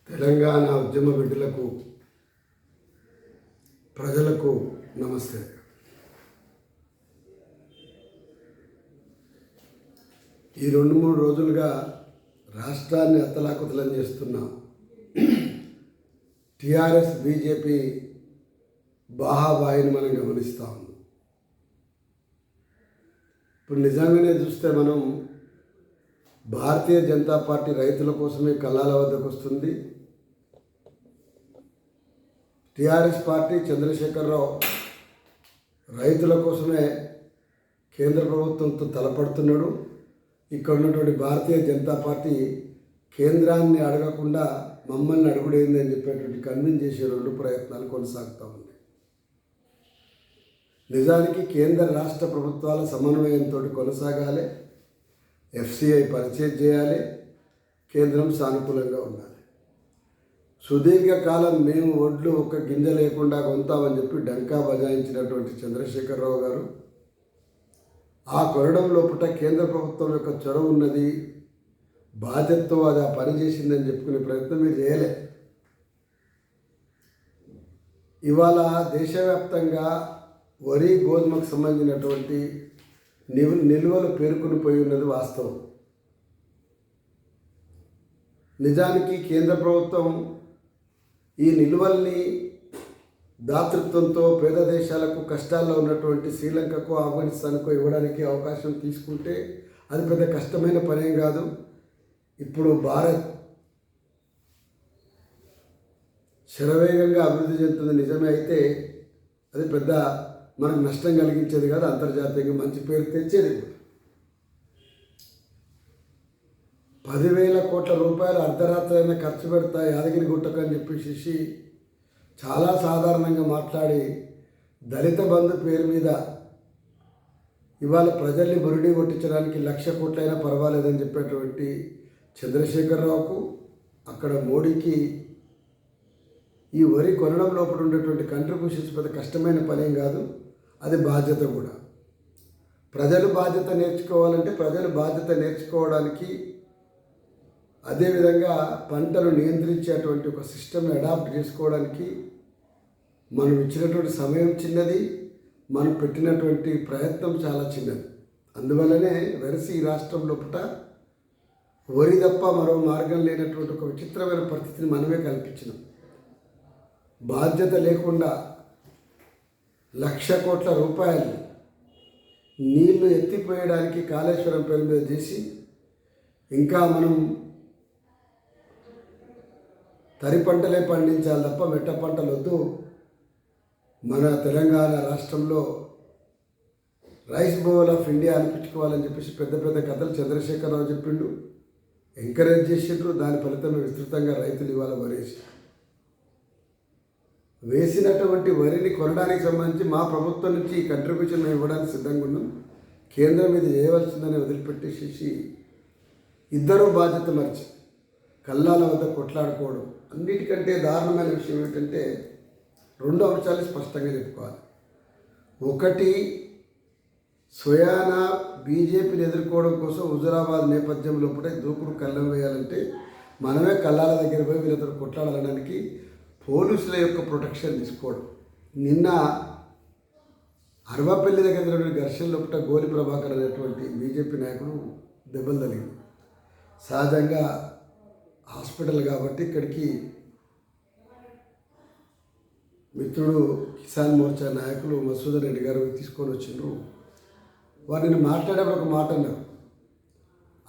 తెలంగాణ ఉద్యమ బిడ్డలకు ప్రజలకు నమస్తే. ఈ 2-3 రోజులుగా రాష్ట్రాన్ని అతలాకుతలం చేస్తున్న టీఆర్ఎస్ బీజేపీ బాహాబాయిని మనం గమనిస్తూ ఉన్నాం. ఇప్పుడు నిజంగానే చూస్తే మనం భారతీయ జనతా పార్టీ రైతుల కోసమే కళ్ళాల వద్దకు వస్తుంది. టీఆర్ఎస్ పార్టీ చంద్రశేఖరరావు రైతుల కోసమే కేంద్ర ప్రభుత్వంతో తలపడుతున్నాడు. ఇక్కడ ఉన్నటువంటి భారతీయ జనతా పార్టీ కేంద్రాన్ని అడగకుండా మమ్మల్ని అడుగుడైంది అని చెప్పేటువంటి కన్విన్స్ చేసే 2 ప్రయత్నాలు కొనసాగుతూ ఉన్నాయి. నిజానికి కేంద్ర రాష్ట్ర ప్రభుత్వాల సమన్వయంతో కొనసాగాలి. ఎఫ్సిఐ పర్చేజ్ చేయాలి. కేంద్రం సానుకూలంగా ఉండాలి. సుదీర్ఘకాలం మేము ఒడ్లు ఒక్క గింజ లేకుండా కొంటామని చెప్పి డంకా బజాయించినటువంటి చంద్రశేఖరరావు గారు ఆ కొరడం లోపల కేంద్ర ప్రభుత్వం యొక్క చొరవ ఉన్నది, బాధ్యతతో అది ఆ పని చేసిందని చెప్పుకునే ప్రయత్నం మీరు చేయలే. ఇవాళ దేశవ్యాప్తంగా వరి గోధుమకు సంబంధించినటువంటి నిల్వలు పేరుకుని పోయి ఉన్నది వాస్తవం. నిజానికి కేంద్ర ప్రభుత్వం ఈ నిల్వల్ని దాతృత్వంతో పేద దేశాలకు, కష్టాల్లో ఉన్నటువంటి శ్రీలంకకు, ఆఫ్ఘనిస్తాన్కు ఇవ్వడానికి అవకాశం తీసుకుంటే అది పెద్ద కష్టమైన పనేం కాదు. ఇప్పుడు భారత్ శరవేగంగా అభివృద్ధి చెందుతుంది నిజమే, అయితే అది పెద్ద మనకు నష్టం కలిగించేది కాదు, అంతర్జాతీయంగా మంచి పేరు తెచ్చేది. 10,000 కోట్ల రూపాయలు అర్ధరాత్రి అయినా ఖర్చు పెడతా యాదగిరి గుట్టకు అని చెప్పేసి చాలా సాధారణంగా మాట్లాడి దళిత బంధు పేరు మీద ఇవాళ ప్రజల్ని బురిడి కొట్టించడానికి 1,00,000 కోట్లైనా పర్వాలేదని చెప్పేటువంటి చంద్రశేఖరరావుకు, అక్కడ మోడీకి ఈ వరి కొనడం లోపల ఉండేటువంటి కంట్రిబ్యూషన్స్ పెద్ద కష్టమైన పనేం కాదు, అది బాధ్యత కూడా. ప్రజలు బాధ్యత నేర్చుకోవాలంటే ప్రజలు బాధ్యత నేర్చుకోవడానికి, అదేవిధంగా పంటను నియంత్రించేటువంటి ఒక సిస్టమ్ని అడాప్ట్ చేసుకోవడానికి మనం ఇచ్చినటువంటి సమయం చిన్నది, మనం పెట్టినటువంటి ప్రయత్నం చాలా చిన్నది. అందువల్లనే వెరసి ఈ రాష్ట్రం లోపల వరి తప్ప మరో మార్గం లేనటువంటి ఒక విచిత్రమైన పరిస్థితిని మనమే కల్పించినాం. బాధ్యత లేకుండా 1,00,000 కోట్ల రూపాయలు నీళ్లు ఎత్తిపోయడానికి కాళేశ్వరం పేరు మీద చేసి, ఇంకా మనం తరి పంటలే పండించాలి తప్ప మెట్ట పంటలు వద్దు, మన తెలంగాణ రాష్ట్రంలో రైస్ బౌల్ ఆఫ్ ఇండియా అనిపించుకోవాలని చెప్పేసి పెద్ద పెద్ద కథలు చంద్రశేఖరరావు చెప్పిండు, ఎంకరేజ్ చేసిండ్రు. దాని ఫలితమే విస్తృతంగా రైతులు ఇవాళ వేసినటువంటి వరిని కొనడానికి సంబంధించి మా ప్రభుత్వం నుంచి ఈ కంట్రిబ్యూషన్ మేము ఇవ్వడానికి సిద్ధంగా ఉన్నాం, కేంద్రం ఇది చేయవలసిందని వదిలిపెట్టేసేసి ఇద్దరూ బాధ్యత మర్చి కల్లాల వద్ద కొట్లాడుకోవడం. అన్నిటికంటే దారుణమైన విషయం ఏంటంటే 2 అంశాలు స్పష్టంగా చెప్పుకోవాలి. ఒకటి, స్వయాన బీజేపీని ఎదుర్కోవడం కోసం హుజురాబాద్ నేపథ్యంలో కూడా దూకుడు కళ్ళం వేయాలంటే మనమే కల్లాల దగ్గర పోయి వీళ్ళతో కొట్లాడాలనడానికి పోలీసుల యొక్క ప్రొటెక్షన్ తీసుకోవడం. నిన్న అరవపల్లి దగ్గర జరిగిన ఘర్షణ లోపల గోలి ప్రభాకర్ అనేటువంటి బీజేపీ నాయకుడు దెబ్బలు తగిలింది. సహజంగా హాస్పిటల్ కాబట్టి ఇక్కడికి మిత్రుడు కిసాన్ మోర్చా నాయకులు మసూదన్ రెడ్డి గారు తీసుకొని వచ్చిండ్రు. వారిని మాట్లాడేప్పుడు ఒక మాట అన్నారు,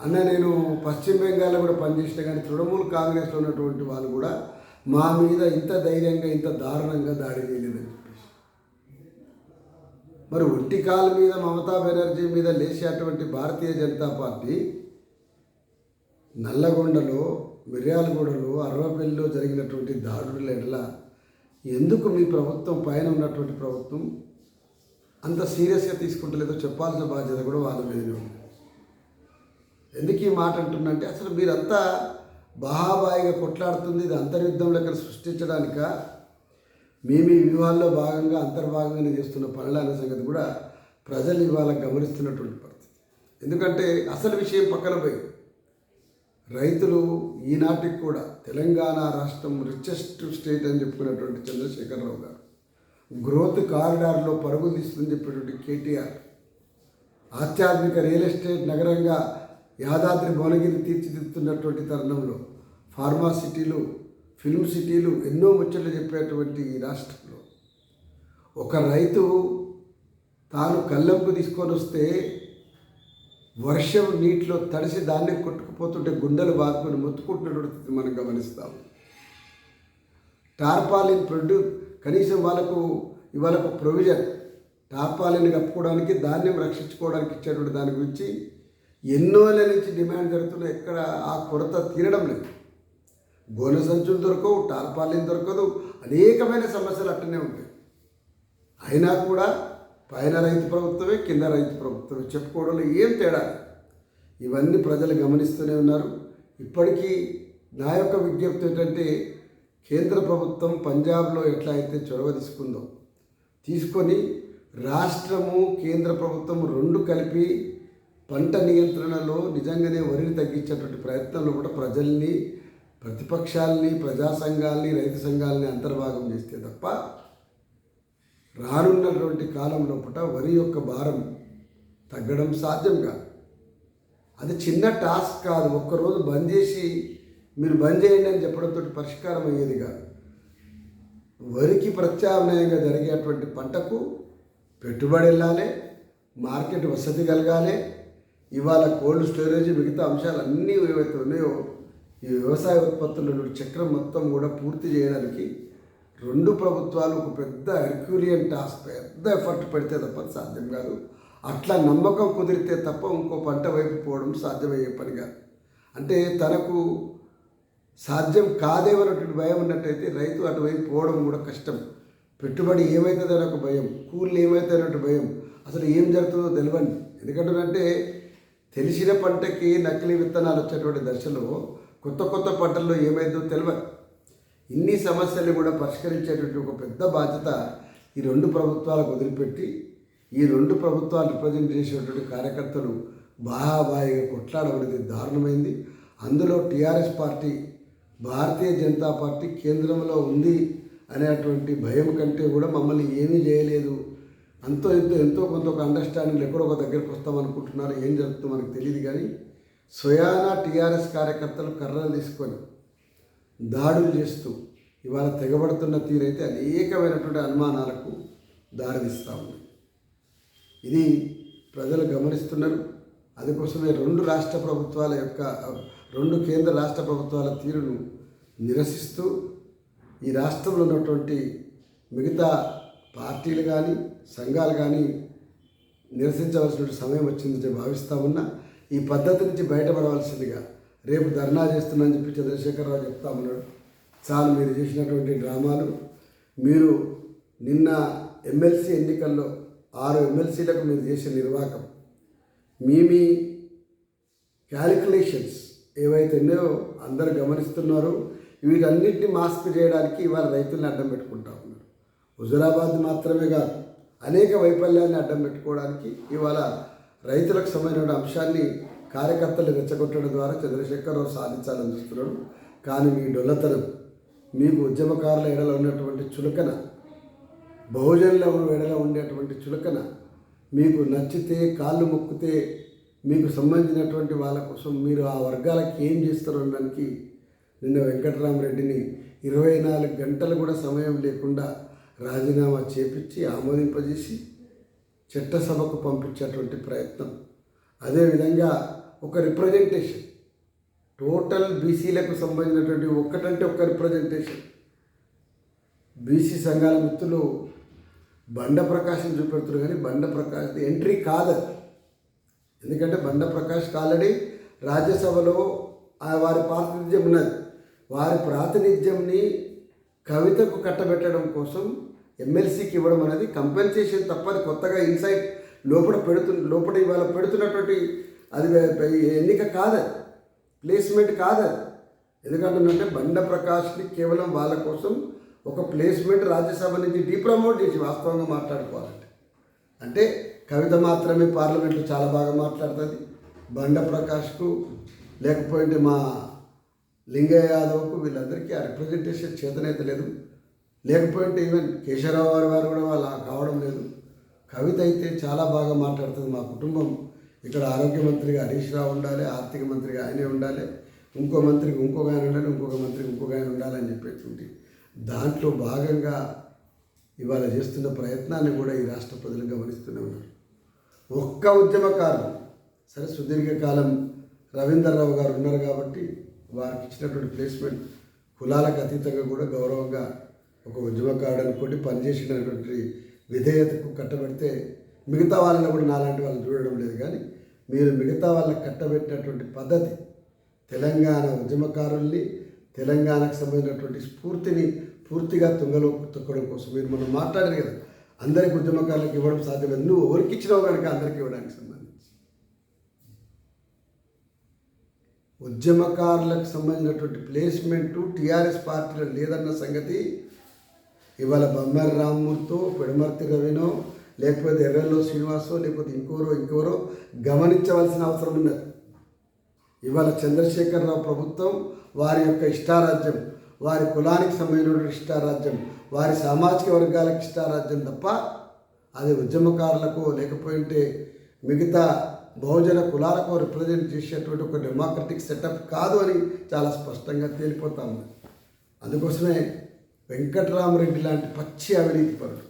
అన్న నేను పశ్చిమ బెంగాల్లో కూడా పనిచేసిన కానీ తృణమూల్ కాంగ్రెస్లో ఉన్నటువంటి వాళ్ళు కూడా మా మీద ఇంత ధైర్యంగా ఇంత దారుణంగా దాడి చేయలేదని చెప్పేసి. మరి ఒంటికాల మీద మమతా బెనర్జీ మీద లేచేటువంటి భారతీయ జనతా పార్టీ నల్లగొండలో, మిర్యాలగూడలో, అర్వపల్లిలో జరిగినటువంటి దాడుల ఎడల ఎందుకు మీ ప్రభుత్వం పైన ఉన్నటువంటి ప్రభుత్వం అంత సీరియస్గా తీసుకుంటలేదో చెప్పాల్సిన బాధ్యత కూడా వాళ్ళ మీదనే ఉంది. ఎందుకు ఈ మాట అంటున్నంటే, అసలు మీరంతా బాహాబాయిగా కొట్లాడుతుంది ఇది అంతర్యుద్ధం లెక్క సృష్టించడానిక, మీ వ్యూహాల్లో భాగంగా అంతర్భాగంగానే చేస్తున్న పనులు అనే సంగతి కూడా ప్రజలు ఇవాళ గమనిస్తున్నటువంటి పరిస్థితి. ఎందుకంటే అసలు విషయం పక్కన పోయి రైతులు ఈనాటికి కూడా తెలంగాణ రాష్ట్రం రిచెస్ట్ స్టేట్ అని చెప్పుకున్నటువంటి చంద్రశేఖరరావు గారు, గ్రోత్ కారిడార్లో పరుగులు తీస్తుందని చెప్పేటువంటి కేటీఆర్, ఆధ్యాత్మిక రియల్ ఎస్టేట్ నగరంగా యాదాద్రి భువనగిరి తీర్చిదిద్దుతున్నటువంటి తరుణంలో ఫార్మా సిటీలు, ఫిల్మ్ సిటీలు ఎన్నో ముచ్చట్లు చెప్పేటువంటి ఈ రాష్ట్రంలో ఒక రైతు తాను కళ్ళంపు తీసుకొని వస్తే వర్షం నీటిలో తడిసి దాన్ని కొట్టుకుపోతుంటే గుండెలు బాదుకొని మొత్తుకుంటున్నటువంటి మనం గమనిస్తాం. టార్పాలిన్ కనీసం వాళ్ళకు ప్రొవిజన్ టార్పాలిన్ కప్పుకోవడానికి, ధాన్యం రక్షించుకోవడానికి ఇచ్చేటువంటి దాని గురించి ఎన్నో ఏళ్ళ నుంచి డిమాండ్ జరుగుతున్నా ఎక్కడ ఆ కొరత తీరడం లేదు. గోనె సంచులు దొరకవు, టార్పాలిన్ దొరకదు, అనేకమైన సమస్యలు అట్టనే ఉంటాయి. అయినా కూడా పైన రైతు ప్రభుత్వమే, కింద రైతు ప్రభుత్వమే, చెప్పుకోవడంలో ఏం తేడా. ఇవన్నీ ప్రజలు గమనిస్తూనే ఉన్నారు. ఇప్పటికీ నా యొక్క విజ్ఞప్తి ఏంటంటే, కేంద్ర ప్రభుత్వం పంజాబ్లో ఎట్లా అయితే చొరవ తీసుకొని రాష్ట్రము కేంద్ర ప్రభుత్వం రెండు కలిపి పంట నియంత్రణలో నిజంగానే వరిని తగ్గించేటువంటి ప్రయత్నంలో కూడా ప్రజల్ని, ప్రతిపక్షాలని, ప్రజా సంఘాలని, రైతు సంఘాలని అంతర్భాగం చేస్తే తప్ప రానున్నటువంటి కాలం లోపల వరి యొక్క భారం తగ్గడం సాధ్యం కాదు. అది చిన్న టాస్క్ కాదు. ఒక్కరోజు బంద్ చేసి మీరు బంద్ చేయండి అని చెప్పడంతో పరిష్కారం అయ్యేది కాదు. వరికి ప్రత్యామ్నాయంగా జరిగేటువంటి పంటకు పెట్టుబడి వెళ్ళాలి, మార్కెట్ వసతి కలగాలి. ఇవాళ కోల్డ్ స్టోరేజ్, మిగతా అంశాలన్నీ ఏవైతే ఉన్నాయో ఈ వ్యవసాయ ఉత్పత్తుల చక్రం మొత్తం కూడా పూర్తి చేయడానికి రెండు ప్రభుత్వాలు ఒక పెద్ద హెర్క్యూలియన్ టాస్క్, పెద్ద ఎఫర్ట్ పెడితే తప్ప సాధ్యం కాదు. అట్లా నమ్మకం కుదిరితే తప్ప ఇంకో పంట వైపు పోవడం సాధ్యమయ్యే పని కాదు. అంటే తనకు సాధ్యం కాదేమన్నటువంటి భయం ఉన్నట్టయితే రైతు అటువైపు పోవడం కూడా కష్టం. పెట్టుబడి ఏమవుతుందో ఒక భయం, కూలీలు ఏమవుతుందో అన్నట్టు భయం, అసలు ఏం జరుగుతుందో తెలియని. ఎందుకంటే తెలిసిన పంటకి నకిలీ విత్తనాలు వచ్చేటువంటి దశలో కొత్త కొత్త పంటల్లో ఏమైందో తెలియదు. ఇన్ని సమస్యలు కూడా పరిష్కరించేటువంటి ఒక పెద్ద బాధ్యత ఈ రెండు ప్రభుత్వాలకు వదిలిపెట్టి, ఈ రెండు ప్రభుత్వాలు రిప్రజెంట్ చేసేటువంటి కార్యకర్తలు బాహాబాయిగా కొట్లాడబడితే దారుణమైంది. అందులో TRS party, Bharatiya Janata party కేంద్రంలో ఉంది అనేటువంటి భయం కంటే కూడా మమ్మల్ని ఏమీ చేయలేదు, ఎంతో కొంత ఒక అండర్స్టాండింగ్ ఎక్కడో ఒక దగ్గరికి వస్తామనుకుంటున్నారు. ఏం జరుగుతుందో మనకు తెలియదు. కానీ స్వయానా టీఆర్ఎస్ కార్యకర్తలు కర్రలు తీసుకొని దాడులు చేస్తూ ఇవాళ తెగబడుతున్న తీరైతే అనేకమైనటువంటి అనుమానాలకు దారితీస్తూ ఉంది. ఇది ప్రజలు గమనిస్తున్నారు. అందుకోసమే రెండు కేంద్ర రాష్ట్ర ప్రభుత్వాల తీరును నిరసిస్తూ ఈ రాష్ట్రంలో ఉన్నటువంటి మిగతా పార్టీలు కానీ సంఘాలు కానీ నిరసించవలసిన సమయం వచ్చిందని భావిస్తూ ఉన్నా. ఈ పద్ధతి నుంచి బయటపడవలసిందిగా రేపు ధర్నా చేస్తున్నానని చెప్పి చంద్రశేఖరరావు చెప్తా ఉన్నాడు. చాలు మీరు చేసినటువంటి డ్రామాలు. మీరు నిన్న ఎమ్మెల్సీ ఎన్నికల్లో 6 ఎమ్మెల్సీలకు మీరు చేసిన నిర్వాహకం, మీ క్యాలిక్యులేషన్స్ ఏవైతే ఉన్నాయో అందరూ గమనిస్తున్నారు. వీటన్నిటిని మాస్క్ చేయడానికి ఇవాళ రైతుల్ని అడ్డం పెట్టుకుంటా ఉన్నారు. హుజురాబాద్ మాత్రమే కాదు, అనేక వైఫల్యాన్ని అడ్డం పెట్టుకోవడానికి ఇవాళ రైతులకు సంబంధించిన అంశాన్ని కార్యకర్తలు రెచ్చగొట్టడం ద్వారా చంద్రశేఖరరావు సాధించాలని చూస్తున్నాడు. కానీ మీ డొల్లతనం, మీకు ఉద్యమకారుల ఎడలో ఉన్నటువంటి చులకన, బహుజనుల ఎడలో ఉండేటువంటి చులకన, మీకు నచ్చితే కాళ్ళు మొక్కితే మీకు సంబంధించినటువంటి వాళ్ళ కోసం మీరు ఆ వర్గాలకు ఏం చేస్తారు అనడానికి నిన్న వెంకటరామరెడ్డిని 24 గంటలు కూడా సమయం లేకుండా రాజీనామా చేపించి ఆమోదింపజేసి చట్టసభకు పంపించేటువంటి ప్రయత్నం. అదేవిధంగా ఒక రిప్రజెంటేషన్, టోటల్ బీసీలకు సంబంధించినటువంటి ఒక్కటంటే ఒక్క రిప్రజెంటేషన్. బీసీ సంఘాల మిత్రులు బండ ప్రకాశం చూపెడుతున్నారు, కానీ బండ ప్రకాష్ ఎంట్రీ కాదు. ఎందుకంటే బండ ప్రకాష్కి ఆల్రెడీ రాజ్యసభలో వారి ప్రాతినిధ్యం ఉన్నది. వారి ప్రాతినిధ్యంని కవితకు కట్టబెట్టడం కోసం ఎమ్మెల్సీకి ఇవ్వడం అనేది కంపెన్సేషన్ తప్ప అది కొత్తగా ఇన్సైట్ లోపల ఇవాళ పెడుతున్నటువంటి అది ఎన్నిక కాదు, ప్లేస్మెంట్ కాదు. ఎందుకంటే బండ ప్రకాష్ని కేవలం వాళ్ళ కోసం ఒక ప్లేస్మెంట్ రాజ్యసభ నుంచి డీప్రమోట్ చేసి వాస్తవంగా మాట్లాడుకోవాలంటే, అంటే కవిత మాత్రమే పార్లమెంట్లో చాలా బాగా మాట్లాడుతుంది. బండ ప్రకాష్కు లేకపోతే మా లింగయ్య యాదవ్కు వీళ్ళందరికీ ఆ రిప్రజెంటేషన్ చేతనైతే లేదు. లేకపోతే ఈవెన్ కేశవరావు వారు కూడా అలా కావడం లేదు. కవిత అయితే చాలా బాగా మాట్లాడుతుంది. మా కుటుంబం ఇక్కడ ఆరోగ్య మంత్రిగా హరీష్ రావు ఉండాలి, ఆర్థిక మంత్రిగా ఆయనే ఉండాలి, ఇంకో మంత్రికి ఇంకొక ఆయన ఉండాలి, ఇంకొక మంత్రికి ఇంకొక ఆయన ఉండాలని చెప్పేటువంటి దాంట్లో భాగంగా ఇవాళ చేస్తున్న ప్రయత్నాన్ని కూడా ఈ రాష్ట్ర ప్రజలు గమనిస్తూనే ఉన్నారు. ఒక్క ఉద్యమకారులు సరే సుదీర్ఘకాలం రవీంద్రరావు గారు ఉన్నారు కాబట్టి వారికి ఇచ్చినటువంటి ప్లేస్మెంట్ కులాలకు అతీతంగా కూడా గౌరవంగా ఒక ఉద్యమకారుడు అనుకోండి పనిచేసినటువంటి విధేయతకు కట్టబెడితే మిగతా వాళ్ళని కూడా నాలాంటి వాళ్ళని చూడడం లేదు. కానీ మీరు మిగతా వాళ్ళకి కట్టబెట్టినటువంటి పద్ధతి తెలంగాణ ఉద్యమకారుల్ని తెలంగాణకు సంబంధించినటువంటి స్ఫూర్తిని పూర్తిగా తుంగలో తొక్కడం కోసం మీరు మనం మాట్లాడారు కదా, అందరికి ఉద్యమకారులకు ఇవ్వడం సాధ్యమేది. నువ్వు ఎవరికి ఇచ్చినావు కనుక అందరికీ ఇవ్వడానికి సంబంధించి ఉద్యమకారులకు సంబంధించినటువంటి ప్లేస్మెంటు టీఆర్ఎస్ పార్టీలో లేదన్న సంగతి ఇవాళ బొమ్మరి రామ్మూర్తో పెడమర్తి రవినో లేకపోతే ఎర్రల్లో శ్రీనివాసో లేకపోతే ఇంకెవరో గమనించవలసిన అవసరం ఉన్నది. ఇవాళ చంద్రశేఖరరావు ప్రభుత్వం వారి యొక్క ఇష్టారాజ్యం, వారి కులానికి సంబంధించిన ఇష్టారాజ్యం, వారి సామాజిక వర్గాలకు ఇష్టారాజ్యం తప్ప అది ఉద్యమకారులకు లేకపోతే మిగతా బహుజన కులాలకు రిప్రజెంట్ చేసేటువంటి ఒక డెమోక్రటిక్ సెటప్ కాదు అని చాలా స్పష్టంగా తేలిపోతా ఉంది. అందుకోసమే వెంకటరామరెడ్డి లాంటి పచ్చి అవినీతి పరుడు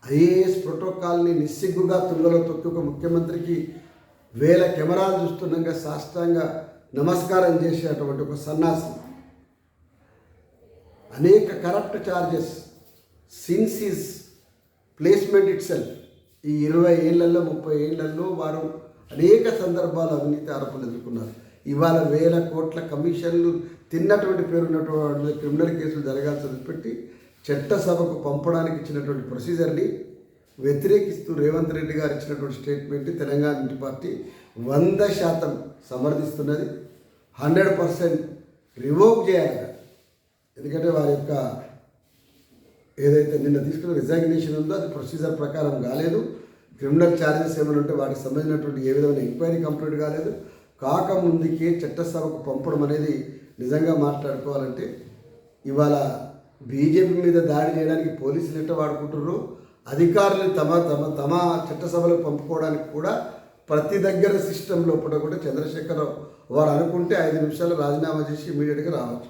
ఐఏఎస్ ప్రోటోకాల్ని నిస్సిగ్గుగా తుంగలో తొక్కి ఒక ముఖ్యమంత్రికి వేల కెమెరాలు చూస్తుండగా సాష్టాంగ నమస్కారం చేసేటువంటి ఒక సన్నాసి అనేక corrupt charges since is placement it self ఈ 20 ఏళ్లలో 30 ఏళ్లలో వారు అనేక సందర్భాలు అవినీతి ఆరోపణలు ఎదుర్కొన్నారు. ఇవాళ వేల కోట్ల కమిషన్లు తిన్నటువంటి పేరున్నటువంటి క్రిమినల్ కేసులు జరగాల్సి వదిలిపెట్టి చట్టసభకు పంపడానికి ఇచ్చినటువంటి ప్రొసీజర్ని వ్యతిరేకిస్తూ రేవంత్ రెడ్డి గారు ఇచ్చినటువంటి స్టేట్మెంట్ తెలంగాణ ఇంటి పార్టీ 100% సమర్థిస్తున్నది. 100% రివోక్ చేయాలి. ఎందుకంటే వారి యొక్క ఏదైతే నిన్న తీసుకున్న రిజైగ్నేషన్ ఉందో అది ప్రొసీజర్ ప్రకారం కాలేదు. క్రిమినల్ ఛార్జెస్ ఏమైనా ఉంటే వాటికి సంబంధించినటువంటి ఏ విధమైన ఎంక్వైరీ కంప్లీట్ కాలేదు. కాకముందుకే చట్టసభకు పంపడం అనేది నిజంగా మాట్లాడుకోవాలంటే ఇవాళ బీజేపీ మీద దాడి చేయడానికి పోలీసులు ఎట్లా వాడుకుంటున్నారు, అధికారులు తమ తమ తమ చట్టసభలకు పంపుకోవడానికి కూడా ప్రతి దగ్గర సిస్టమ్ లోపల కూడా చంద్రశేఖరరావు వారు అనుకుంటే 5 నిమిషాలు రాజీనామా చేసి ఇమీడియట్గా రావచ్చు.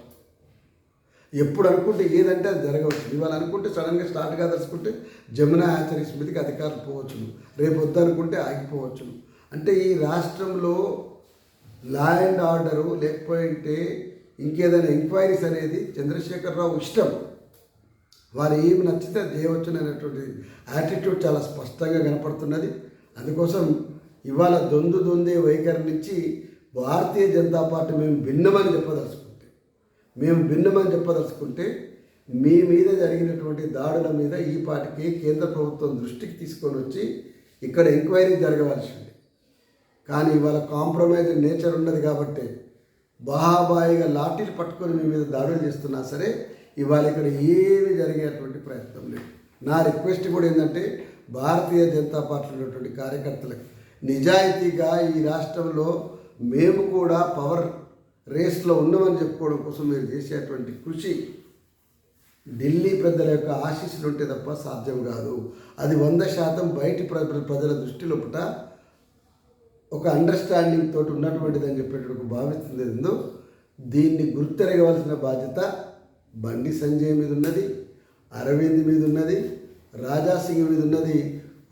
ఎప్పుడు అనుకుంటే ఏదంటే అది జరగవచ్చు. ఇవాళ అనుకుంటే సడన్గా స్టార్ట్ కాదలుచుకుంటే జమునా హ్యాచరీస్ మీదకి అధికారులు పోవచ్చును, రేపు వద్దనుకుంటే ఆగిపోవచ్చును. అంటే ఈ రాష్ట్రంలో లా అండ్ ఆర్డరు లేకపోతే ఇంకేదైనా ఎంక్వైరీస్ అనేది చంద్రశేఖరరావు ఇష్టం. వారు ఏమి నచ్చితే అది చేయవచ్చు అనేటువంటి యాటిట్యూడ్ చాలా స్పష్టంగా కనపడుతున్నది. అందుకోసం ఇవాళ దొందే వైఖరి నుంచి భారతీయ జనతా పార్టీ మేము భిన్నమని చెప్పదలుచుకుంటే మీ మీద జరిగినటువంటి దాడుల మీద ఈ పార్టీకి కేంద్ర ప్రభుత్వం దృష్టికి తీసుకొని వచ్చి ఇక్కడ ఎంక్వైరీ జరగవలసింది. కానీ ఇవాళ కాంప్రమైజ్ నేచర్ ఉన్నది కాబట్టి బాహాబాయిగా లాఠీలు పట్టుకొని మీ మీద దాడులు చేస్తున్నా సరే ఇవాళ ఇక్కడ ఏమి జరిగేటువంటి ప్రయత్నం లేదు. నా రిక్వెస్ట్ కూడా ఏంటంటే భారతీయ జనతా పార్టీలో ఉన్నటువంటి కార్యకర్తలకు నిజాయితీగా ఈ రాష్ట్రంలో మేము కూడా పవర్ రేస్లో ఉన్నామని చెప్పుకోవడం కోసం మీరు చేసేటువంటి కృషి ఢిల్లీ పెద్దల యొక్క ఆశీస్సులు ఉంటే తప్ప సాధ్యం కాదు. అది 100% బయటి ప్రజల దృష్టిలో ఒక అండర్స్టాండింగ్ తోటి ఉన్నటువంటిది అని చెప్పేటప్పుడు భావిస్తుంది. ఏందో దీన్ని గుర్తెరగవలసిన బాధ్యత బండి సంజయ్ మీద ఉన్నది, అరవింద్ మీద ఉన్నది, రాజాసింగ్ మీద ఉన్నది.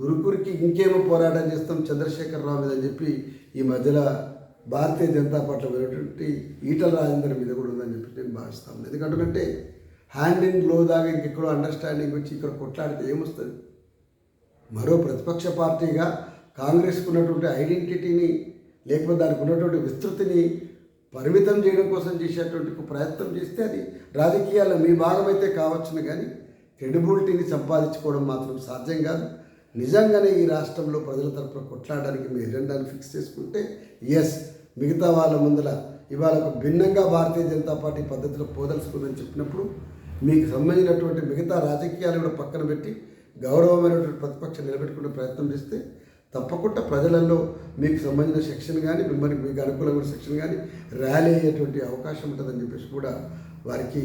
ఉరుకురికి ఇంకేమో పోరాటం చేస్తాం చంద్రశేఖరరావు మీద అని చెప్పి ఈ మధ్యలో భారతీయ జనతా పార్టీలో వెళ్ళేటువంటి ఈటల రాజేందర్ మీద కూడా ఉందని చెప్పి నేను భావిస్తాను. ఎందుకంటే హ్యాండ్ ఇన్ గ్లో దాకా ఇంకెక్కడో అండర్స్టాండింగ్ వచ్చి ఇక్కడ కొట్లాడితే ఏమొస్తుంది? మరో ప్రతిపక్ష పార్టీగా కాంగ్రెస్కు ఉన్నటువంటి ఐడెంటిటీని లేకపోతే దానికి ఉన్నటువంటి విస్తృతిని పరిమితం చేయడం కోసం చేసేటువంటి ప్రయత్నం చేస్తే అది రాజకీయాల్లో మీ భాగమైతే కావచ్చును, కానీ క్రెడిబిలిటీని సంపాదించుకోవడం మాత్రం సాధ్యం కాదు. నిజంగానే ఈ రాష్ట్రంలో ప్రజల తరపున కొట్లాడడానికి మీ ఎజెండాను ఫిక్స్ చేసుకుంటే ఎస్ మిగతా వాళ్ళ ముందర ఇవాళ ఒక భిన్నంగా భారతీయ జనతా పార్టీ పద్ధతిలో పోదలుచుకుందని చెప్పినప్పుడు మీకు సంబంధించినటువంటి మిగతా రాజకీయాలు కూడా పక్కన పెట్టి గౌరవమైనటువంటి ప్రతిపక్షం నిలబెట్టుకునే ప్రయత్నం చేస్తే తప్పకుండా ప్రజలలో మీకు సంబంధించిన సెక్షన్ కానీ మిమ్మల్ని మీకు అనుకూలమైన సెక్షన్ కానీ ర్యాలీ అయ్యేటువంటి అవకాశం ఉంటుందని చెప్పేసి కూడా వారికి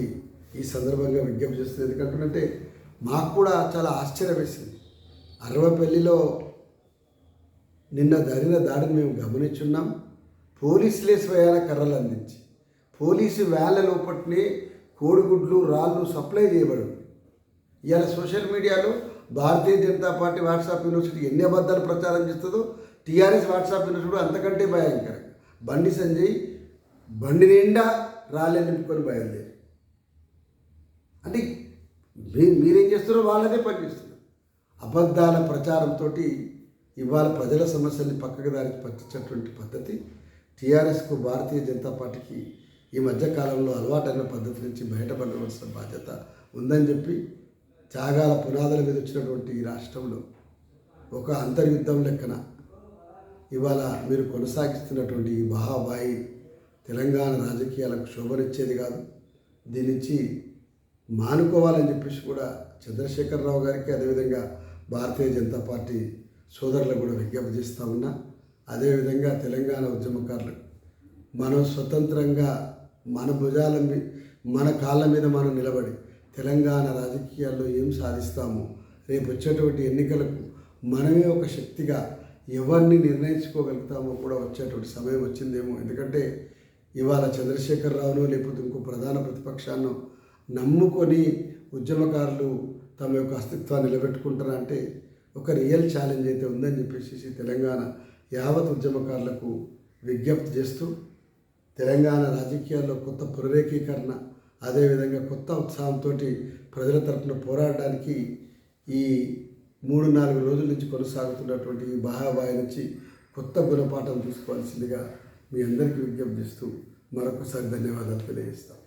ఈ సందర్భంగా విజ్ఞప్తి చేస్తుంది. ఎందుకంటే మాకు కూడా చాలా ఆశ్చర్యం వేసింది. అరవపల్లిలో నిన్న జరిగిన దాడిని మేము గమనించున్నాం. పోలీసులే స్వయాన కర్రలు అందించి పోలీసు వ్యాన్ల లోపట్నే కోడిగుడ్లు రాళ్ళు సప్లై చేయబడు. ఇవాళ సోషల్ మీడియాలో Bharatiya Janata party WhatsApp university ఎన్ని అబద్ధాలు ప్రచారం చేస్తుందో టీఆర్ఎస్ వాట్సాప్ యూనివర్సిటీ అంతకంటే భయంకరంగా బండి సంజయ్ బండి నిండా రాళ్ళే నింపుకొని బయలుదేరి అంటే మీరేం చేస్తున్నారో వాళ్ళదే పనిచేస్తున్నారు. అబద్ధాల ప్రచారంతో ఇవాళ ప్రజల సమస్యల్ని పక్కకు దారికి పట్టించేటువంటి పద్ధతి టీఆర్ఎస్కు భారతీయ జనతా పార్టీకి ఈ మధ్యకాలంలో అలవాటైన పద్ధతి నుంచి బయటపడవలసిన బాధ్యత ఉందని చెప్పి త్యాగాల పునాదుల మీద వచ్చినటువంటి ఈ రాష్ట్రంలో ఒక అంతర్యుద్ధం లెక్కన ఇవాళ మీరు కొనసాగిస్తున్నటువంటి ఈ మహాబాయి తెలంగాణ రాజకీయాలకు శోభనిచ్చేది కాదు. దీని నుంచి మానుకోవాలని చెప్పేసి కూడా చంద్రశేఖరరావు గారికి అదేవిధంగా భారతీయ జనతా పార్టీ సోదరులకు కూడా విజ్ఞప్తి చేస్తూ ఉన్నా. అదేవిధంగా తెలంగాణ ఉద్యమకారులకు మనం స్వతంత్రంగా మన భుజాల మన కాళ్ళ మీద మనం నిలబడి తెలంగాణ రాజకీయాల్లో ఏం సాధిస్తామో రేపు వచ్చేటువంటి ఎన్నికలకు మనమే ఒక శక్తిగా ఎవరిని నిర్ణయించుకోగలుగుతామో కూడా వచ్చేటువంటి సమయం వచ్చిందేమో. ఎందుకంటే ఇవాళ చంద్రశేఖరరావును లేకపోతే ఇంకో ప్రధాన ప్రతిపక్షాన్ని నమ్ముకొని ఉద్యమకారులు తమ యొక్క అస్తిత్వాన్ని నిలబెట్టుకుంటారా అంటే ఒక రియల్ ఛాలెంజ్ అయితే ఉందని చెప్పేసి తెలంగాణ యావత్ ఉద్యమకారులకు విజ్ఞప్తి చేస్తూ తెలంగాణ రాజకీయాల్లో కొత్త పునరేకీకరణ అదేవిధంగా కొత్త ఉత్సాహంతో ప్రజల తరఫున పోరాడడానికి ఈ 3-4 రోజుల నుంచి కొనసాగుతున్నటువంటి ఈ మహాబాయి నుంచి కొత్త గుణపాఠం తీసుకోవాల్సిందిగా మీ అందరికీ విజ్ఞప్తి చేస్తూ మరొకసారి ధన్యవాదాలు తెలియజేస్తాం.